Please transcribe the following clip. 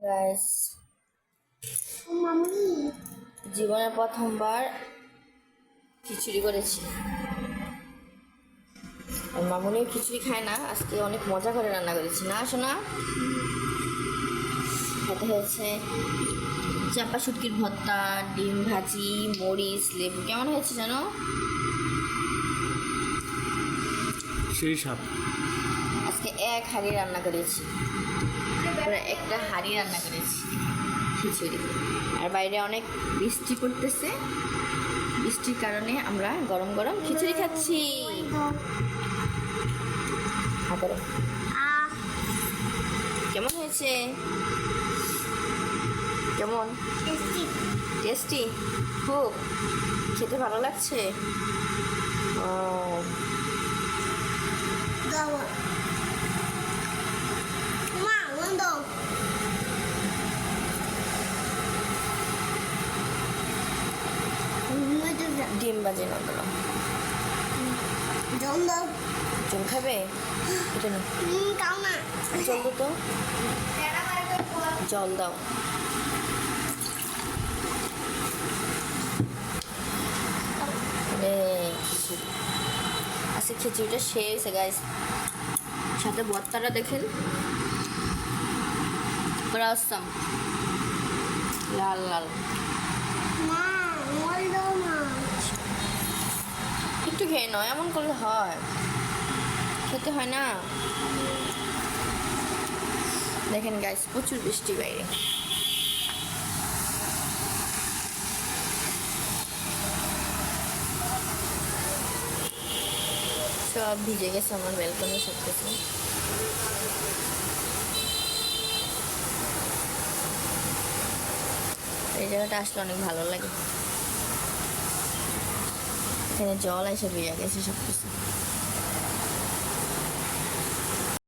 Guys, জীবনে প্রথমবার খিচুড়ি করেছি। আর মামুনিও খিচুড়ি খায় না, আজকে অনেক মজা করে রান্না করেছি না শোনা। খেতে হয়েছে চাপা শুটকির ভর্তা, ডিম ভাজি, মরিচ, লেবু। কেমন হয়েছে জানো? সেই সাপ। আজকে এক হাঁড়ি রান্না করেছি, পুরো একটা হাঁড়ি রান্না করেছি খিচুড়ি। আর বাইরে অনেক বৃষ্টি পড়তেছে, বৃষ্টির কারণে আমরা গরম গরম খিচুড়ি খাচ্ছি। হাতারে কেমন হয়েছে? কেমন টেস্টি? খুব খেতে ভালো লাগছে। ও ডিম বাজে না দিলাম। জল খাবে? এটা না, জল দো তো, জল দাও। খিচুড়ি আজকে খিচুড়িটা শেষ গাইস। সাথে ভর্তাটা দেখেন, পুরো অসাম, লাল লাল। একটু খেয়ে নাও, এমন করলে হয়? খেতে হয় না? দেখেন গাইস, প্রচুর বৃষ্টি বাইরে। সব ভিজে গেছে আমার ব্যালকনি, সব কিছু। এই জায়গাটা আসলে অনেক ভালো লাগে। এখানে জল এসে ভিজে গেছে সব কিছু।